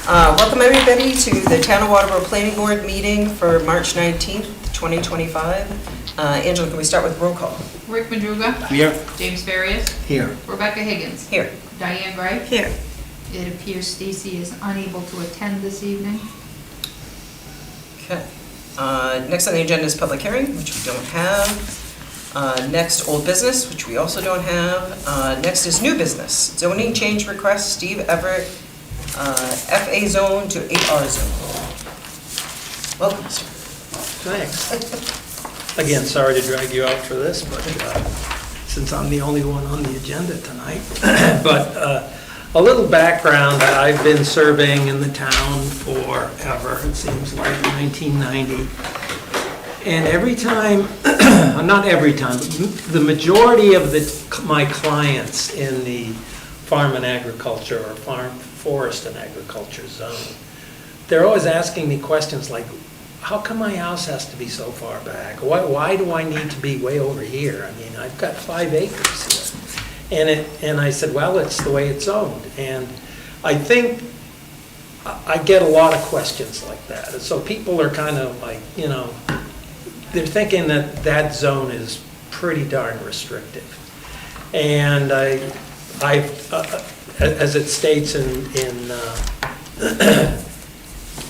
Welcome everybody to the Town of Waterboro Planning Board meeting for March 19th, 2025. Angela, can we start with roll call? Rick Madruga. Here. James Farias. Here. Rebecca Higgins. Here. Diane Gray. Here. It appears Stacy is unable to attend this evening. Okay. Next on the agenda is public hearing, which we don't have. Next, old business, which we also don't have. Next is new business. Zoning change request, Steve Everett, FA zone to 8R zone. Welcome, sir. Thanks. Again, sorry to drag you out for this, but since I'm the only one on the agenda tonight. But a little background, I've been surveying in the town forever, it seems like 1990. And every time, not every time, but the majority of my clients in the farm and agriculture or forest and agriculture zone, they're always asking me questions like, how come my house has to be so far back? Why do I need to be way over here? I mean, I've got 5 acres here. And I said, well, it's the way it's owned. And I think I get a lot of questions like that. And so people are kind of like, you know, they're thinking that that zone is pretty darn restrictive. And as it states in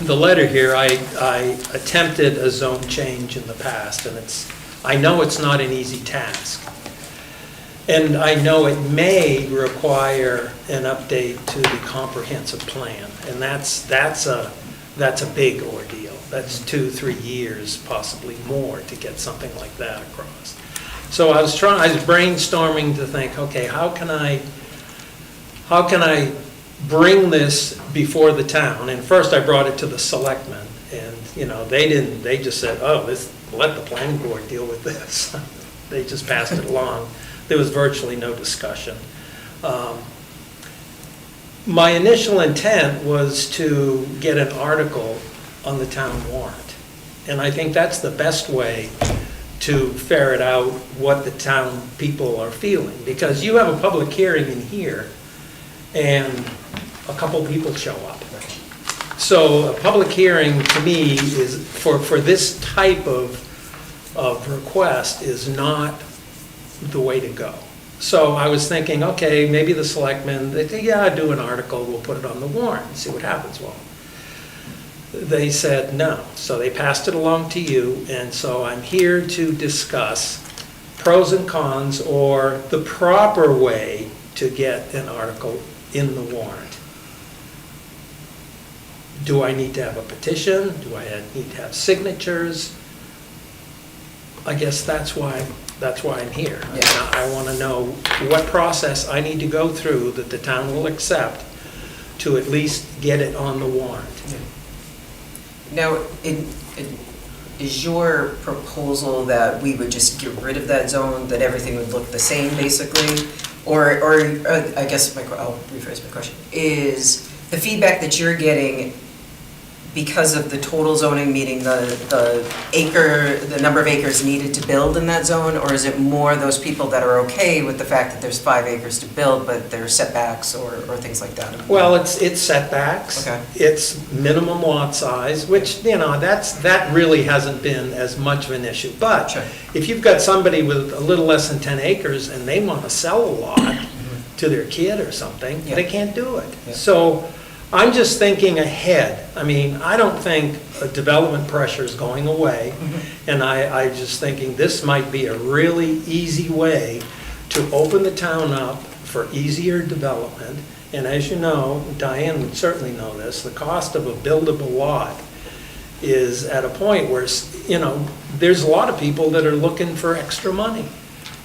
the letter here, I attempted a zone change in the past, and I know it's not an easy task. And I know it may require an update to the comprehensive plan, and that's a big ordeal. That's 2-3 years, possibly more, to get something like that across. So I was brainstorming to think, okay, how can I bring this before the town? And first I brought it to the selectmen, and you know, they just said, oh, let the planning board deal with this. They just passed it along. There was virtually no discussion. My initial intent was to get an article on the town warrant. And I think that's the best way to ferret out what the town people are feeling. Because you have a public hearing in here, and a couple people show up. So a public hearing, to me, is for this type of request is not the way to go. So I was thinking, okay, maybe the selectmen, they think, yeah, do an article, we'll put it on the warrant and see what happens. Well, they said no. So they passed it along to you, and so I'm here to discuss pros and cons, or the proper way to get an article in the warrant. Do I need to have a petition? Do I need to have signatures? I guess that's why I'm here. Yeah. I want to know what process I need to go through that the town will accept to at least get it on the warrant. Now, is your proposal that we would just get rid of that zone, that everything would look the same basically? Or I guess I'll rephrase my question. Is the feedback that you're getting because of the total zoning meeting the number of acres needed to build in that zone, or is it more those people that are okay with the fact that there's 5 acres to build, but there are setbacks or things like that? Well, it's setbacks. Okay. It's minimum lot size, which, you know, that really hasn't been as much of an issue. But Sure. if you've got somebody with a little less than 10 acres and they want to sell a lot to their kid or something, Yeah. they can't do it. Yeah. So I'm just thinking ahead. I mean, I don't think development pressure is going away, and I'm just thinking this might be a really easy way to open the town up for easier development. And as you know, Diane would certainly know this, the cost of a buildable lot is at a point where, you know, there's a lot of people that are looking for extra money.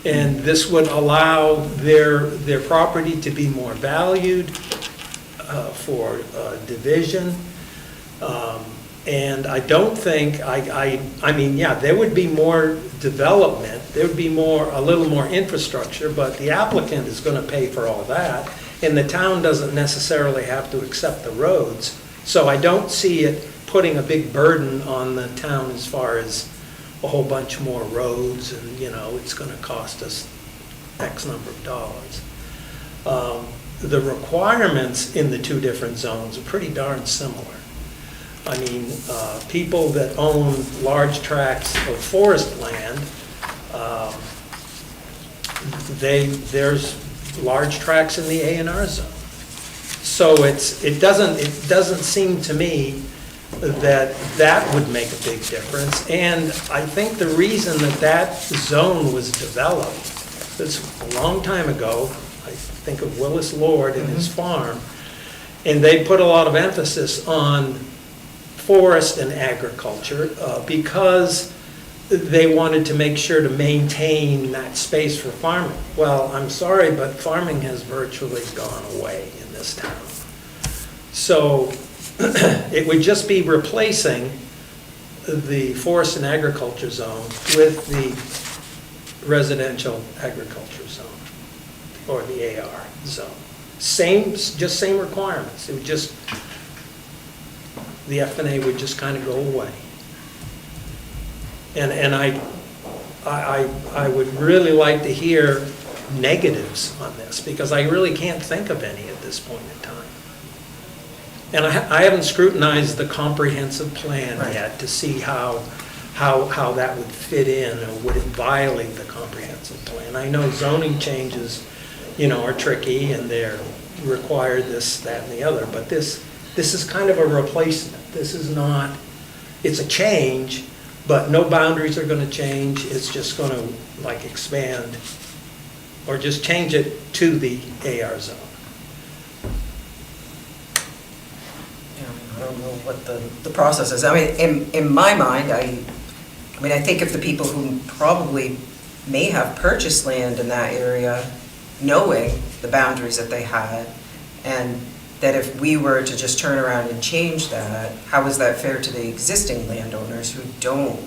And this would allow their property to be more valued for division. And I don't think, I mean, yeah, there would be more development, there would be a little more infrastructure, but the applicant is going to pay for all that, and the town doesn't necessarily have to accept the roads. So I don't see it putting a big burden on the town as far as a whole bunch more roads, and, you know, it's going to cost us X number of dollars. the requirements in the two different zones are pretty darn similar. I mean, people that own large tracts of forest land, there's large tracts in the A&R zone. So it doesn't seem to me that would make a big difference. And I think the reason that zone was developed, it's a long time ago, I think of Willis Lord and his farm, and they put a lot of emphasis on forest and agriculture because they wanted to make sure to maintain that space for farming. Well, I'm sorry, but farming has virtually gone away in this town. So it would just be replacing the forest and agriculture zone with the residential agriculture zone, or the AR zone. Just same requirements. It would just, the F&A would just kind of go away. And I would really like to hear negatives on this, because I really can't think of any at this point in time. And I haven't scrutinized the comprehensive plan yet to see how that would fit in, or would it violate the comprehensive plan. I know zoning changes, are tricky, and they're required this, that, and the other, but this is kind of a replacement. This is not, it's a change, but no boundaries are going to change. It's just going to expand, or just change it to the AR zone. I don't know what the process is. I mean, in my mind, I think of the people who probably may have purchased land in that area, knowing the boundaries that they had, and that if we were to just turn around and change that, how is that fair to the existing landowners who don't?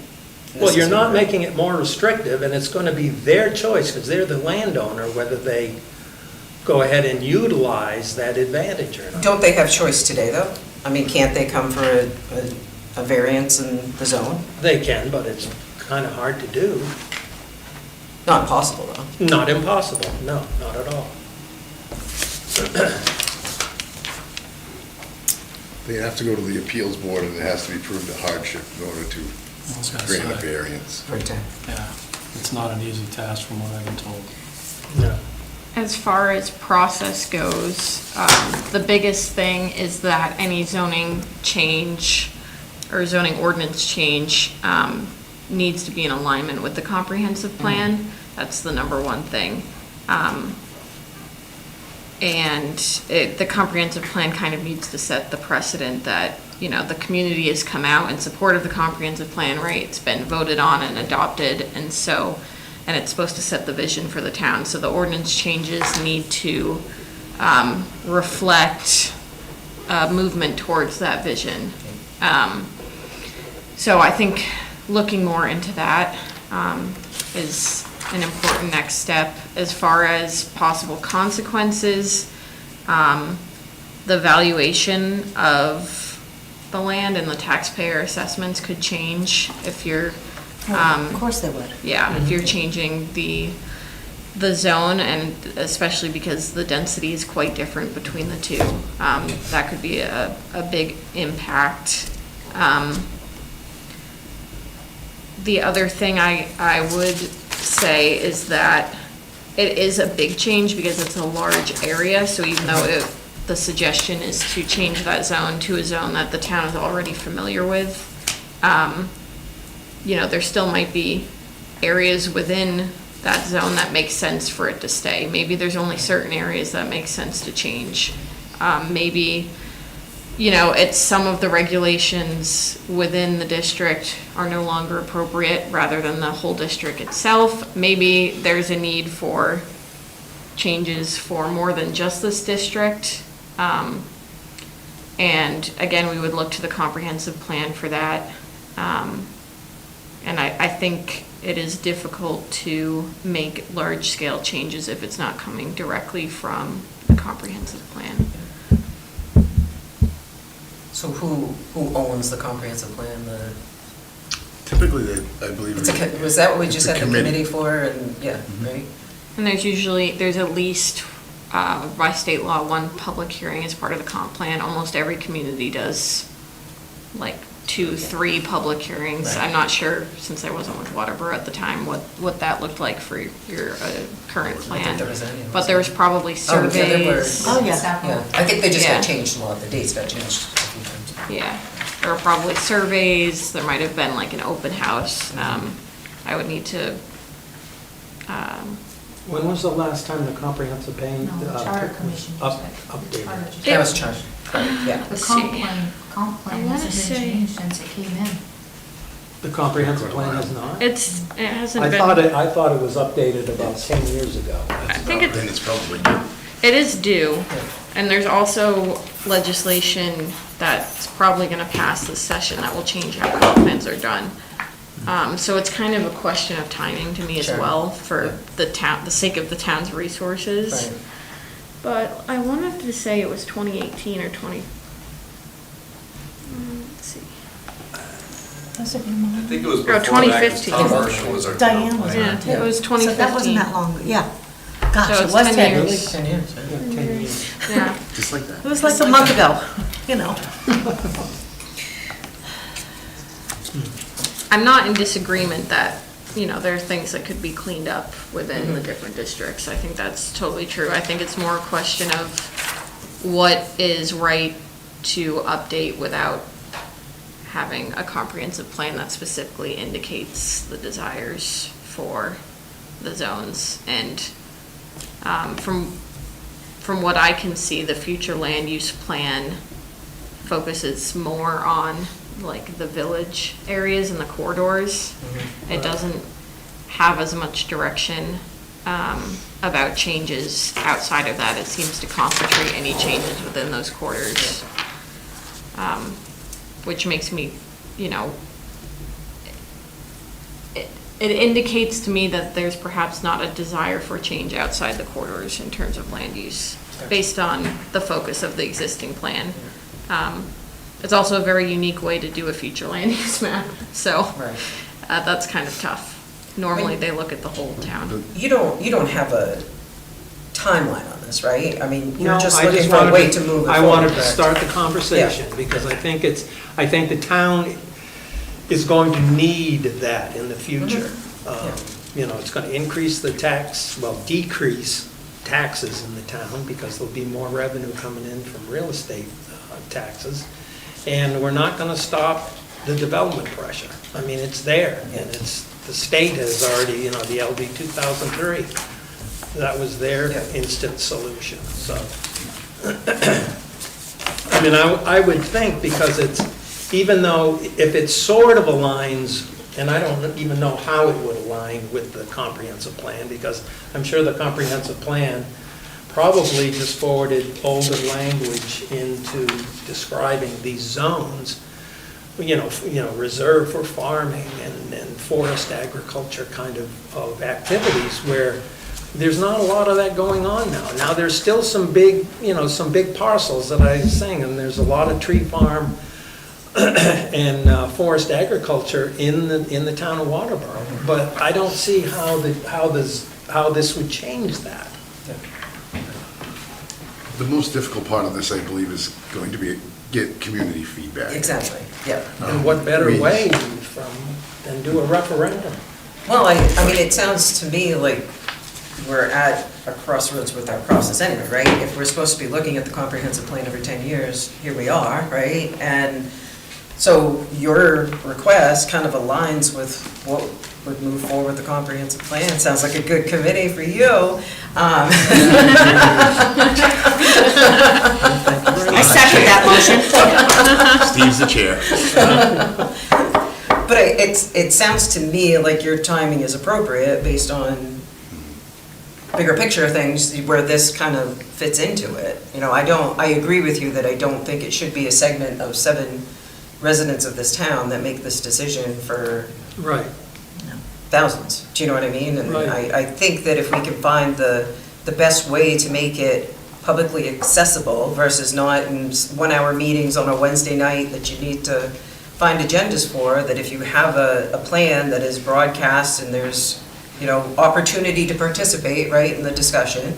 Well, you're not making it more restrictive, and it's going to be their choice, because they're the landowner, whether they go ahead and utilize that advantage or not. Don't they have choice today, though? I mean, can't they come for a variance in the zone? They can, but it's kind of hard to do. Not impossible, though. Not impossible, no, not at all. They have to go to the appeals board, and it has to be proved a hardship in order to I was gonna grant a say, variance. yeah, it's not an easy task from what I've been told. No. As far as process goes, the biggest thing is that any zoning change or zoning ordinance change needs to be in alignment with the comprehensive plan. That's the number one thing. And the comprehensive plan kind of needs to set the precedent that, the community has come out in support of the comprehensive plan, right? It's been voted on and adopted, and it's supposed to set the vision for the town. So the ordinance changes need to reflect movement towards that vision. So I think looking more into that is an important next step. As far as possible consequences, the valuation of the land and the taxpayer assessments could change if you're Of course they would. yeah, if you're changing the zone, and especially because the density is quite different between the two, that could be a big impact. The other thing I would say is that it is a big change because it's a large area, so even though the suggestion is to change that zone to a zone that the town is already familiar with, there still might be areas within that zone that makes sense for it to stay. Maybe there's only certain areas that make sense to change. Maybe, it's some of the regulations within the district are no longer appropriate rather than the whole district itself. Maybe there's a need for changes for more than just this district. And again, we would look to the comprehensive plan for that. And I think it is difficult to make large-scale changes if it's not coming directly from the comprehensive plan. So who owns the comprehensive plan? Typically, I believe. Was that what we it's just a had the committee for? And yeah, right? And there's at least by state law, one public hearing as part of the comp plan. Almost every community does like 2, 3 public hearings. Right. I'm not sure, since I wasn't with Waterboro at the time, what that looked like for your current plan. there was any, But there was probably Oh, yeah, there were. surveys. Oh, yeah. Yeah, I think they just Yeah. got changed a lot, the dates got changed a few times. Yeah, there were probably surveys, there might have been like an open house. I would need to, When was the last time the comprehensive plan? No, the charter commission just Updated. Charter just- That was charged, yeah. The Let's comp see. plan, I wanna hasn't say- been changed since it came in. The comprehensive plan has not? it hasn't I been. thought it was updated about 10 years ago. I think it's, Then it's probably due. it is due, and there's also legislation that's probably gonna pass this session that will change how comp plans are done. So it's kind of a question of timing to me as Sure. well, for the town, the sake of the town's resources. Right. But I wanted to say it was 2018 or let's see. Was it your mom? I think it was Oh, before that, 'cause 2015. Tom Marshall was our town Diane was planner. on Yeah, too. it was So that wasn't 2015. that long, yeah. Gosh, So it it's was 10 10 years. years. 10 years, yeah. 10 years. Yeah. Just like that. It was like a month ago, you know. I'm not in disagreement that, there are things that could be cleaned up within the different districts. I think that's totally true. I think it's more a question of what is right to update without having a comprehensive plan that specifically indicates the desires for the zones. And from what I can see, the future land use plan focuses more on like the village areas and the corridors. It doesn't have as much direction about changes outside of that. It seems to concentrate any changes within those corridors, which makes me, it indicates to me that there's perhaps not a desire for change outside the corridors in terms of land use, based on the focus of the existing plan. It's also a very unique way to do a future land use map, so Right. That's kind of tough. Normally, they look at the whole town. You don't have a timeline on this, right? I mean, you're No, just I looking for a wanted way to move it I forward. wanted to correct? start the conversation, because I think the town is going to need that in the future. It's going to increase the decrease taxes in the town, because there'll be more revenue coming in from real estate taxes. And we're not going to stop the development pressure. I mean, it's there, and the state has already, the LD 2003, that was their Yeah. instant solution, so. I mean, I would think, because even though, if it sort of aligns, and I don't even know how it would align with the comprehensive plan, because I'm sure the comprehensive plan probably just forwarded older language into describing these zones, reserved for farming and forest agriculture kind of activities, where there's not a lot of that going on now. Now, there's still some big parcels that I was saying, and there's a lot of tree farm and forest agriculture in the town of Waterboro. But I don't see how this would change that. The most difficult part of this, I believe, is going to be get community feedback. Exactly, yeah. And what better I mean- way than do a referendum? Well, I mean, it sounds to me like we're at a crossroads with our process anyway, right? If we're supposed to be looking at the comprehensive plan every 10 years, here we are, right? And so your request kind of aligns with what would move forward with the comprehensive plan. Sounds like a good committee for you. I second that motion. Steve's the chair. But it sounds to me like your timing is appropriate based on bigger picture things where this kind of fits into it. I agree with you that I don't think it should be a segment of 7 residents of this town that make this decision for Right. thousands. Do you know what I mean? And Right. I think that if we can find the best way to make it publicly accessible versus not in 1-hour meetings on a Wednesday night that you need to find agendas for, that if you have a plan that is broadcast and there's, opportunity to participate, right, in the discussion,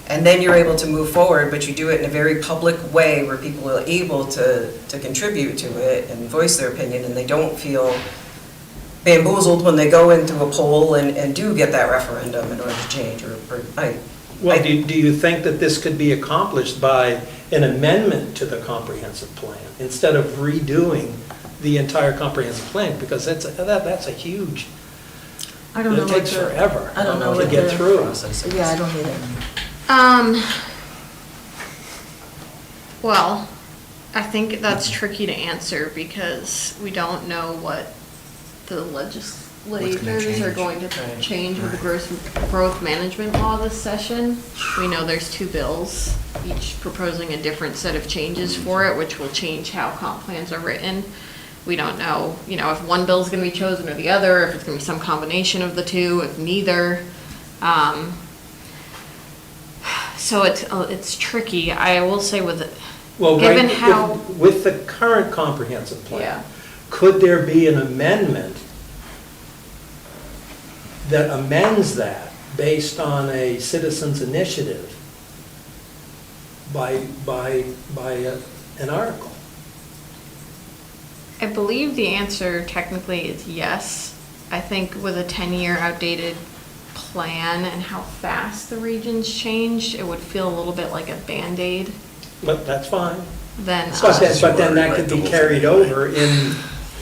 and then you're able to move forward, but you do it in a very public way where people are able to contribute to it and voice their opinion, and they don't feel bamboozled when they go into a poll and do get that referendum in order to change, Well, do you think that this could be accomplished by an amendment to the comprehensive plan instead of redoing the entire comprehensive plan? Because that's a huge, I don't know it what takes the- forever I don't know to what get the through. process is. Yeah, I don't either. Well, I think that's tricky to answer because we don't know what the legislators are going to Right. change with the growth management law this session. We know there's 2 bills, each proposing a different set of changes for it, which will change how comp plans are written. We don't know, if one bill is going to be chosen or the other, if it's going to be some combination of the two, if neither. So it's tricky. I will say Well, given right, how, with the current comprehensive yeah. plan, could there be an amendment that amends that based on a citizen's initiative by an article? I believe the answer technically is yes. I think with a 10-year outdated plan and how fast the regions changed, it would feel a little bit like a Band-Aid But that's fine. than, But then that could be carried over in,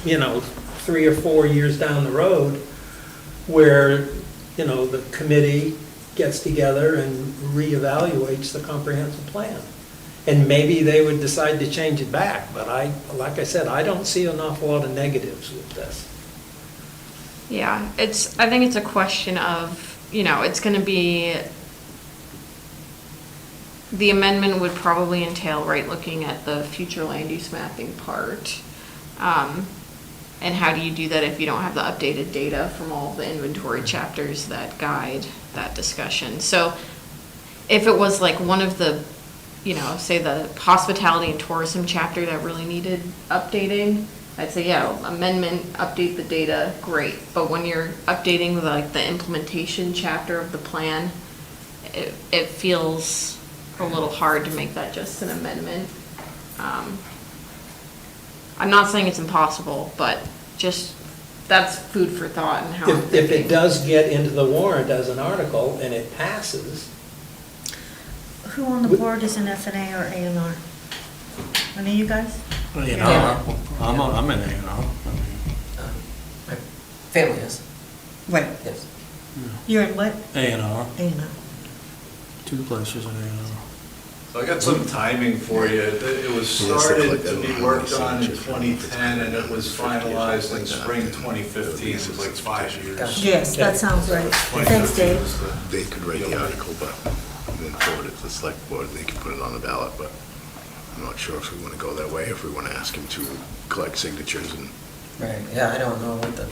3 or 4 years down the road where, the committee gets together and reevaluates the comprehensive plan. And maybe they would decide to change it back, but like I said, I don't see an awful lot of negatives with this. yeah, I think it's a question of, it's gonna be, the amendment would probably entail, right, looking at the future land use mapping part. And how do you do that if you don't have the updated data from all the inventory chapters that guide that discussion? So if it was like one of the, say the hospitality and tourism chapter that really needed updating, I'd say, yeah, amendment, update the data, great. But when you're updating the implementation chapter of the plan, it feels a little hard to make that just an amendment. I'm not saying it's impossible, but just, that's food for thought and how I'm If it thinking. does get into the warrant as an article and it passes, Who on the board is an FNA or A&R? Any of you guys? Well, Yeah. I'm in A&R. My family is, Right. yes. You're in what? A&R, A&R. 2 places in A&R. So I got some timing for you. It was started to be worked on in 2010, and it was finalized in spring 2015. It was like 5 years. Gotcha. Yes, that sounds right. Thanks, 2015 Dave. was the- They could write the article, but then forward it to the select board, they could put it on the ballot, but I'm not sure if we want to go that way, if we want to ask him to collect signatures, and Right, yeah, I don't know what the,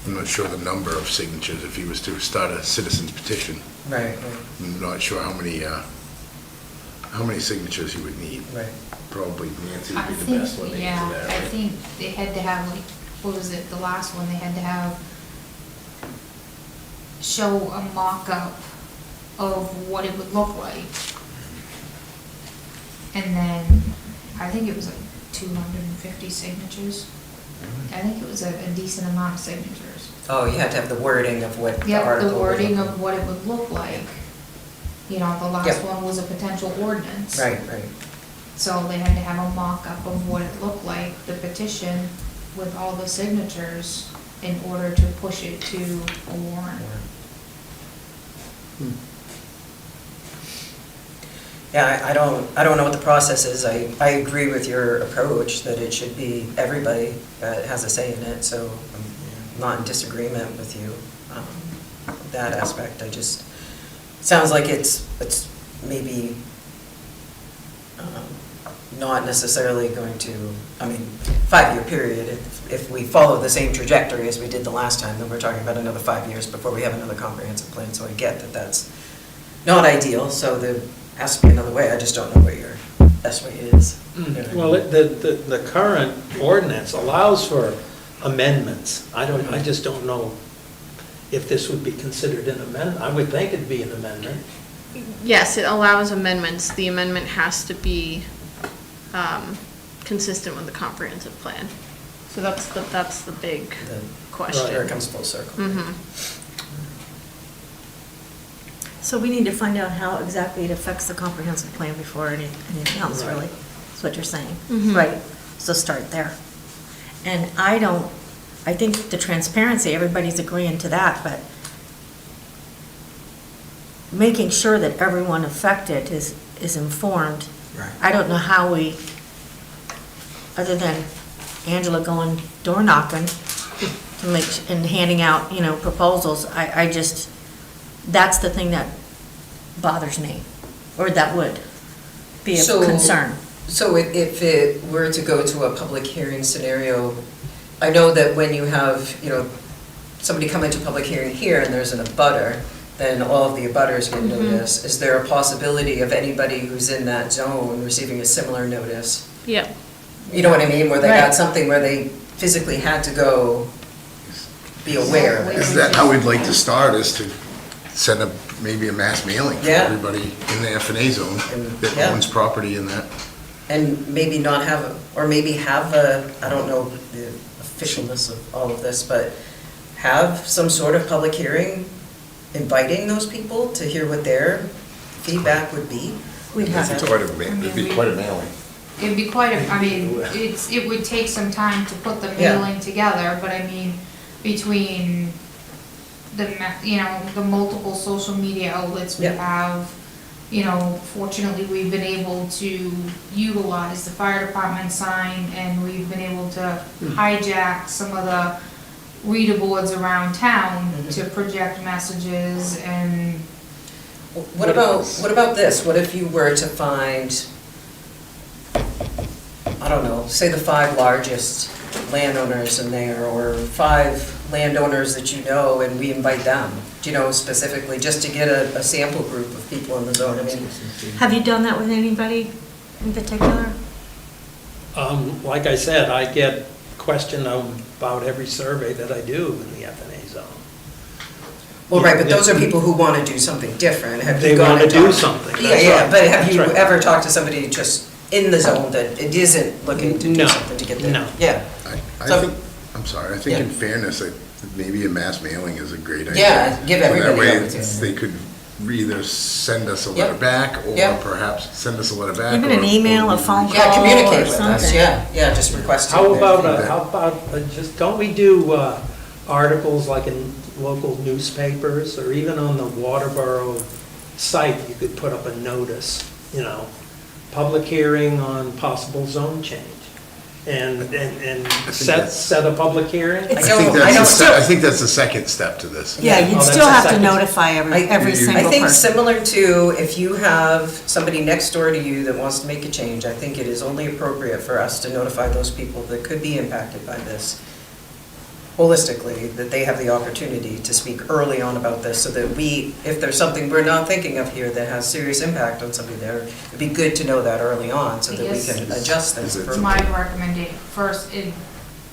I'm not sure the number of signatures, if he was to start a citizen's petition. right, I'm not sure how many signatures he would need. right. Probably Nancy I would be the think, best one to answer yeah, that. I right? think they had to have, what was it, the last one, they had to have, show a mock-up of what it would look like. And then, I think it was like 250 signatures. I think it was a decent amount of signatures. Oh, you have to have the wording of what the Yep, article. the wording of what it would look like. The last Yep. one was a potential ordinance. Right, right. So they had to have a mock-up of what it looked like, the petition with all the signatures in order to push it to a warrant. Yeah, I don't know what the process is. I agree with your approach that it should be everybody has a say in it, so I'm not in disagreement with you, that aspect. Sounds like it's maybe not necessarily going to, 5-year period. If we follow the same trajectory as we did the last time, then we're talking about another 5 years before we have another comprehensive plan, so I get that that's not ideal, so there has to be another way. I just don't know what your best way is. You know what I well, mean? the current ordinance allows for amendments. I just don't know if this would be considered an amendment. I would think it'd be an amendment. Yes, it allows amendments. The amendment has to be consistent with the comprehensive plan. So that's the big Here question. it comes full circle. Mhm. So we need to find out how exactly it affects the comprehensive plan before anything else, Right. really. That's what you're saying. Mhm. Right, so start there. And I think the transparency, everybody's agreeing to that, but making sure that everyone affected is informed. Right. I don't know how we, other than Angela going door knocking to make, and handing out, proposals, I just, that's the thing that bothers me, or that would be a So- concern. So if it were to go to a public hearing scenario, I know that when you have, somebody come into public hearing here and there's an abutter, then all of the abutters get notice. Is there a possibility of anybody who's in that zone receiving a similar notice? Yep. You know what I mean, where they got Right. something where they physically had to go be aware of it? Is that how we'd like to start, is to send maybe a mass mailing for Yeah. everybody in the F&A zone that Yeah. owns property in that? And maybe not have, or maybe have a, I don't know the officialness of all of this, but have some sort of public hearing inviting those people to hear what their feedback would be. We'd have to. It'd be quite a mailing. It'd be quite a, I mean, it would take some time to put the Yeah. mailing together, but I mean, between the multiple social media outlets we Yeah. have, fortunately, we've been able to utilize the fire department sign, and we've been able to hijack some of the reader boards around town to project messages and What about this? What if you were to find, I don't know, say the 5 largest landowners in there, or 5 landowners that you know, and we invite them, specifically, just to get a sample group of people in the zone? I mean, Have you done that with anybody in particular? Like I said, I get questioned about every survey that I do in the F&A zone. well, right, but those are people who want to do something different. Have They you gone wanna and do talked- something, Yeah, that's yeah, right, but have that's you right. ever talked to somebody just in the zone that it isn't looking to do No, something to get there? no. Yeah. I So- think, I'm sorry, I think Yeah. in fairness, maybe a mass mailing is a great idea. Yeah, give So everybody That way, the opportunity. they could either send us a letter Yep. back, or Yep. perhaps send us a letter back. Even or- an email, or a phone we- Yeah, call. communicate or with us, something. yeah, just request. How about, feedback. just, don't we do articles like in local newspapers, or even on the Waterboro site, you could put up a notice, public hearing on possible zone change, and that's- set a public hearing? I don't- think I that's, don't- I think that's the second step to this. Yeah, Yeah. you'd Oh, that's still a have to second. notify every I single think person. similar to if you have somebody next door to you that wants to make a change, I think it is only appropriate for us to notify those people that could be impacted by this holistically, that they have the opportunity to speak early on about this, so that if there's something we're not thinking of here that has serious impact on somebody there, it'd be good to know that early on, so that we Yes. can adjust things. Is it- it's my recommendation, first,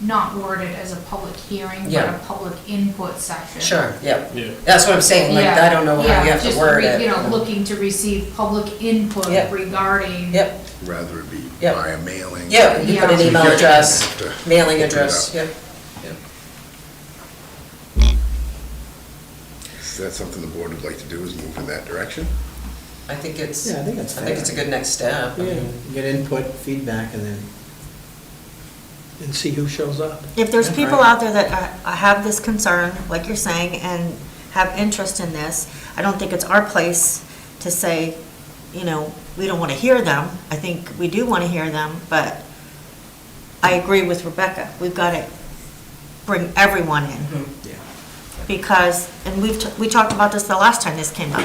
not worded as a public hearing, but Yeah. a public input session. Sure, yeah, Yeah. that's what I'm saying, like, Yeah, I don't know how you yeah, have to just word it. looking to receive public input Yep. regarding. Yep, Rather it be Yep. via mailing. yeah, you put an Yeah. email You address, have to mailing open it address, up. yep. Is that something the board would like to do, is move in that direction? I think it's, Yeah, I think that's I think it's a fair. good next step. I Yeah, mean, get input, feedback, and then, And see who shows up. If there's Yeah, people right. out there that have this concern, like you're saying, and have interest in this, I don't think it's our place to say, we don't want to hear them. I think we do want to hear them, but I agree with Rebecca. We've got to bring everyone in. mhm. yeah. Because, and we talked about this the last time this came up.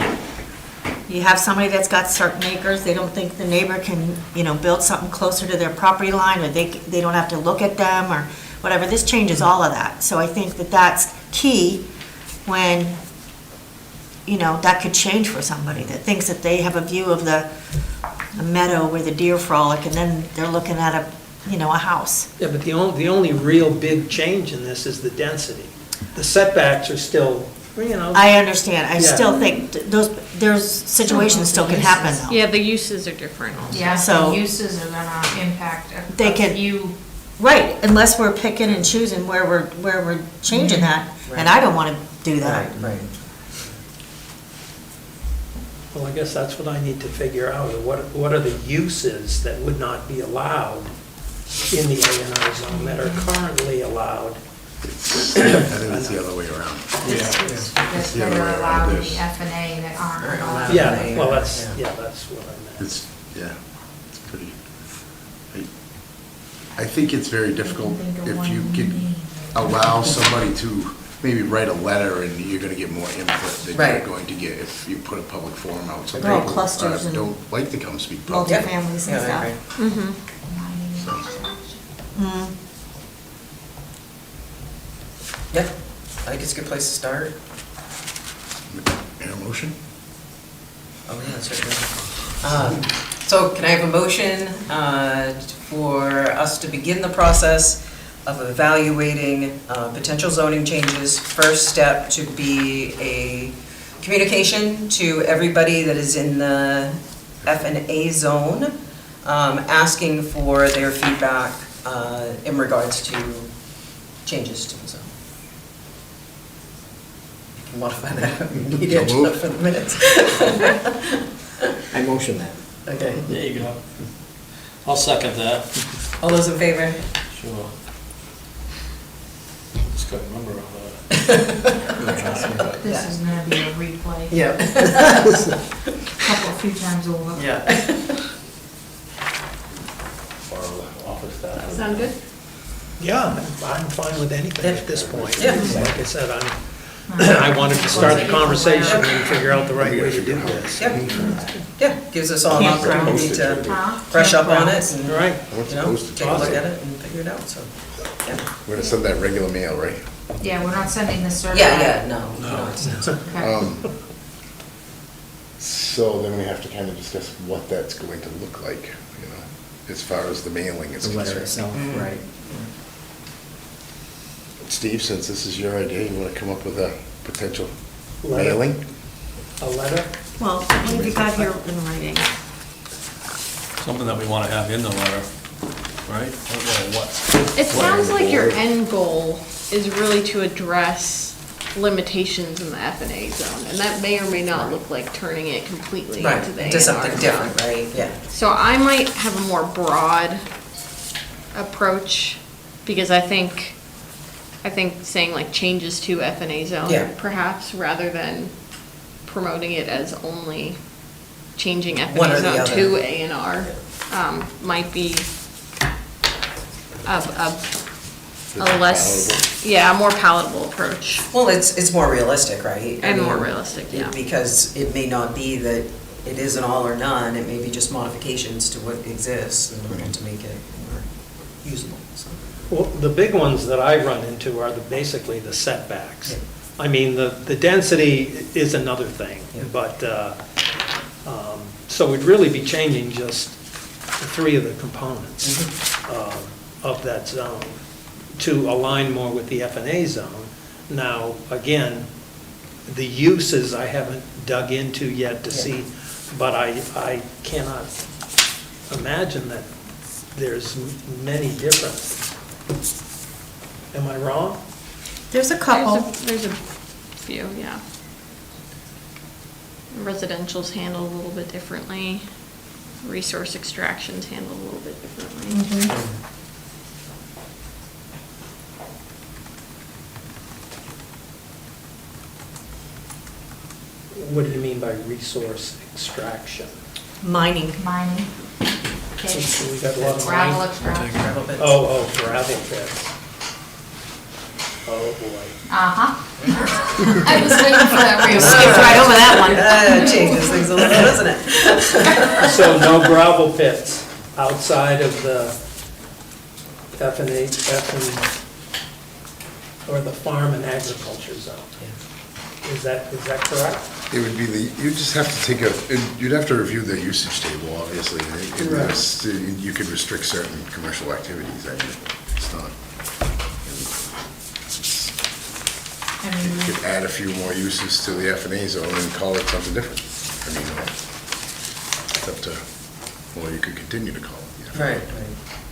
You have somebody that's got certain acres, they don't think the neighbor can, build something closer to their property line, or they don't have to look at them, or whatever. This changes all of that. So I think that that's key when, that could change for somebody that thinks that they have a view of the meadow where the deer frolic, and then they're looking at a house. Yeah, but the only real big change in this is the density. The setbacks are still you know. I understand, I Yeah. still think there's situations still can happen though. Yeah, the uses are different also. Yeah, So- the uses are gonna impact They a can- few. Right, unless we're picking and choosing where we're changing that, and I don't wanna do that. Right. Well, I guess that's what I need to figure out, what are the uses that would not be allowed in the A and R zone that are currently allowed? I think it's the other way around. That's the other that way are around allowed in this. the F and A that aren't Aren't allowed. allowed. Yeah, well, that's what I meant. It's, yeah, it's pretty, I think it's very difficult if you could allow somebody to maybe write a letter and you're gonna get more input than you're Right. going to get if you put a public forum out. Some Oh, people clusters and don't like to come speak publicly. Multifamilies and Yeah, I stuff. agree. Mm. Yeah, I think it's a good place to start. Any motion? Oh, yeah, that's right. So can I have a motion for us to begin the process of evaluating potential zoning changes? First step to be a communication to everybody that is in the F and A zone, asking for their feedback in regards to changes to the zone. You can modify that if you need it So moved. for the minutes. I motion that. Okay. There you go. I'll second that. All those in favor? Sure. Just couldn't remember all that. This is gonna be a replay, Yeah. a few times over. Yeah. Office staff. Sound good? Yeah, I'm fine with anything at this point. Yeah. Like I said, I wanted to start the conversation and figure out the right way to do this. Yeah, yeah, gives us all an opportunity to Huh? brush up on it and, All right, you know, take a look at it and figure it out, so. Yeah, We're gonna send that regular mail, right? Yeah, we're not sending this certified. yeah, no. it's- Okay. So then we have to kind of discuss what that's going to look like, you know, as far as the mailing is The letter concerned. itself, right. Steve, since this is your idea, you wanna come up with a potential Letter. mailing? a letter? Well, what have you got here in writing? Something that we want to have in the letter, right? What? It sounds like your end goal is really to address limitations in the F and A zone, and that may or may not look like turning it completely Right, into the A into and R something zone. different, right, yeah. So I might have a more broad approach, because I think saying like changes to F and A zone, Yeah. perhaps, rather than promoting it as only changing F One and or A the zone other. to A and R, might be a less, yeah, a more palatable approach. Well, it's more realistic, right? I And more mean, realistic, yeah. Because it may not be that it is an all or none, it may be just modifications to what exists in order to make it more usable, so. Well, the big ones that I run into are basically the setbacks. Yeah. I mean, the density is another thing, Yeah. but, so we'd really be changing just three of the components of that zone to align more with the F and A zone. Now, again, the uses I haven't dug into yet to Yeah. see, but I cannot imagine that there's many different. Am I wrong? There's a couple. There's a few, yeah. Residential's handled a little bit differently. Resource extraction's handled a little bit differently. What do you mean by resource extraction? Mining. Mining. So we got a lot of Gravel mine. extraction. Gravel bits. Oh, gravel pits. Oh, boy. Uh-huh. I was waiting for that real. Skipped right over that one. Changes things a little, doesn't it? So no gravel pits outside of the F and or the farm and agriculture zone. Is that correct? It would be you just have to you'd have to review the usage table, obviously. You could restrict certain commercial activities, it's not. I You mean, could add a few more uses to the F&A zone and call it something different. I mean, it's up to, or you could continue to call it. yeah. Right, right.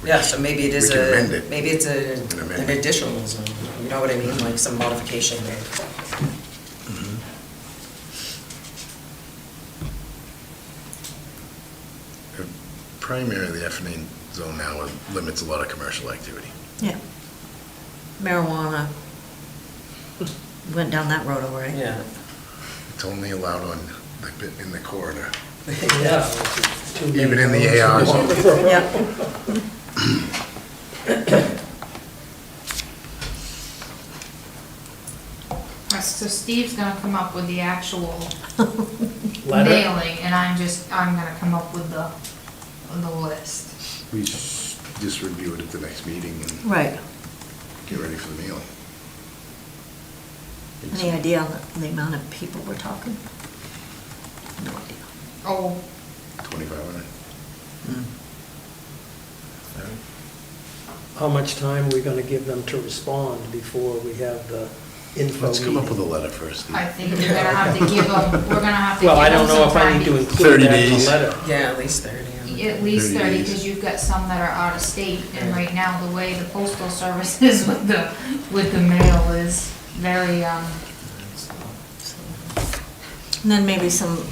Yeah, so maybe it is We can amend it. maybe it's An amendment. an additional zone, you know what I mean, like some modification there. Primarily, the F&A zone now limits a lot of commercial activity. Yeah. Marijuana. Went down that road already. Yeah. It's only allowed on, the bit in the corridor, Yeah. even in the AR zone. Yeah. so Steve's gonna come up with the actual Letter? mailing, and I'm gonna come up with the list. We just review it at the next meeting and Right. get ready for the mailing. Any idea on the amount of people we're talking? No idea. Oh, 2,500. How much time are we gonna give them to respond before we have the info Let's come up with a meeting? letter first. I think we're gonna have to give them, we're gonna have to give them some time. Well, I don't know if I need to include 30 that in the days. letter. Yeah, at least 30. yeah. At least 30 30, days. because you've got some that are out of state, and right now, the way the postal service is with the mail is very, And then maybe some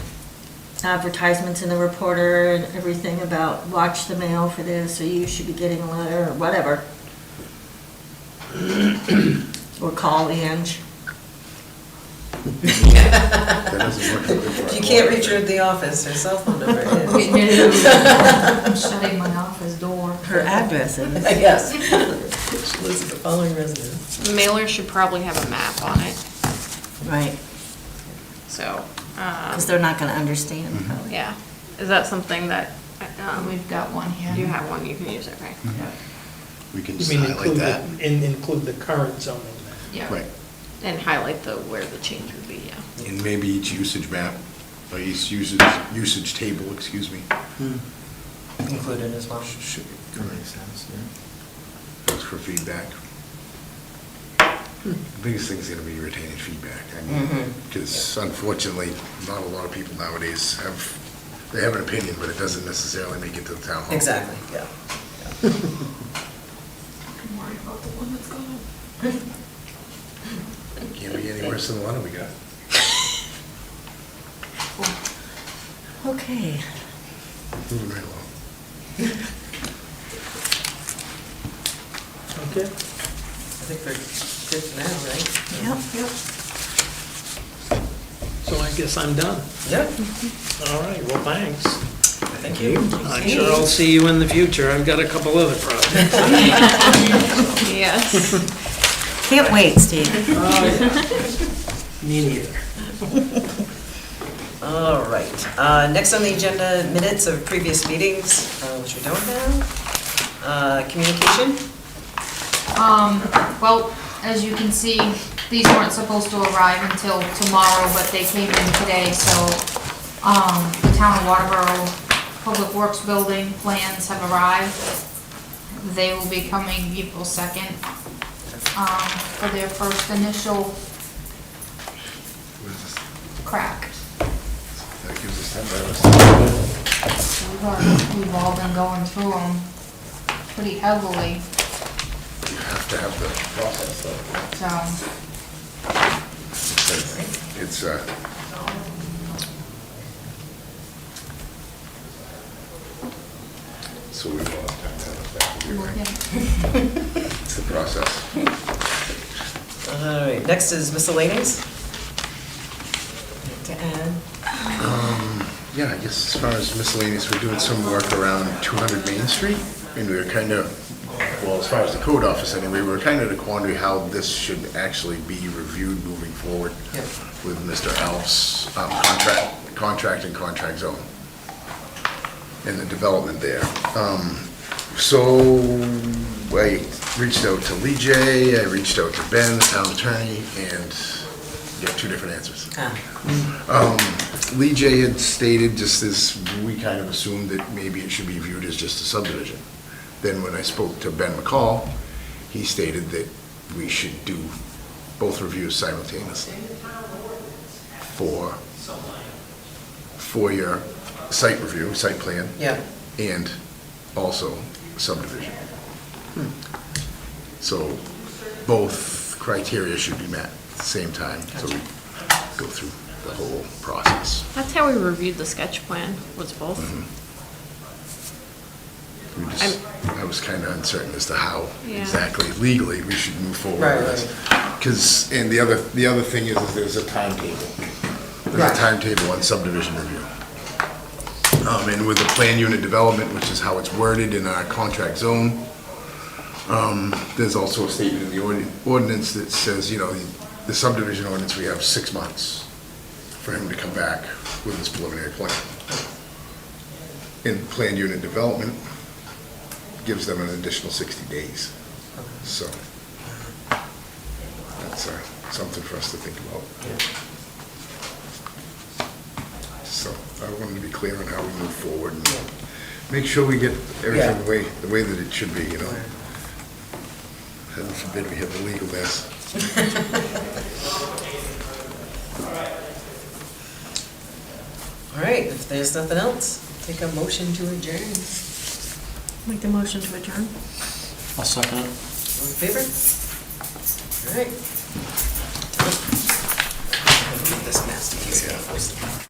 advertisements in the reporter and everything about watch the mail for this, or you should be getting a letter, or whatever. Or call Ange. That doesn't work out good for If you us. can't reach her at the office, her cell phone number is. I'm shutting my office door. Her address is. Yes. She lives at the following residence. Mailer should probably have a map on it, Right, so, because they're not gonna understand probably. yeah. Is that something that, We've got one here. you have one, you can use it, right? We can You just mean highlight include that. include the current zoning then? Yeah. Right. And highlight where the change would be, yeah. And maybe each usage map, or each usage table, excuse me. Included as well. Should That makes sense, yeah. Ask for feedback. The biggest thing's gonna be retaining feedback. I mean, Mhm. because unfortunately, not a lot of people nowadays they have an opinion, but it doesn't necessarily make it to the town hall. Exactly, yeah. I'm worried about the one that's gone. Can't be any worse than the one we got. Okay. Moving right along. Okay. I think we're good for now, right? Yep. So I guess I'm done. Yep. All right, well, thanks. Thank you. I'm sure I'll see you in the future. I've got a couple other projects. Yes. Can't wait, Steve. Me neither. All right. Next on the agenda, minutes of previous meetings, which we don't have. Communication? Well, as you can see, these weren't supposed to arrive until tomorrow, but they came in today, so, the town of Waterboro Public Works Building plans have arrived. They will be coming April 2nd, for their first initial What is this? crack. That gives us 10 We've all been going through them pretty heavily, You have to have the process though. so. It's, so we will have to have that. It's the process. All right, next is miscellaneous. To add. Yeah, I guess as far as miscellaneous, we're doing some work around 200 Main Street, and we were kind of, well, as far as the code office anyway, we were kind of at a quandary how this should actually be reviewed moving forward Yep. with Mr. Alf's contract and contract zone and the development there. So I reached out to Lee J, I reached out to Ben, the town attorney, and got two different answers. Lee J had stated, just as we kind of assumed that maybe it should be viewed as just a subdivision. Then when I spoke to Ben McCall, he stated that we should do both reviews simultaneously for your site review, site plan, Yeah, and also subdivision. So both criteria should be met at the same time, so we go through the whole process. That's how we reviewed the sketch plan, was both. I was kind of uncertain as to how Yeah. exactly legally we should move forward Right, with this. Because, and the other thing is there's a timetable. There's Right. a timetable on subdivision review. And with the plan unit development, which is how it's worded in our contract zone, there's also a statement in the ordinance that says, you know, the subdivision ordinance, we have 6 months for him to come back with his preliminary plan. In plan unit development, gives them an additional 60 days. So that's something for us to think about. So I wanted to be clear on how we move forward and make sure we get everything the way that it should be, you know? Heaven forbid we have a legal mess. all right, if there's nothing else, take a motion to adjourn. Make the motion to adjourn. I'll second it. All in favor? All right. This nasty piece of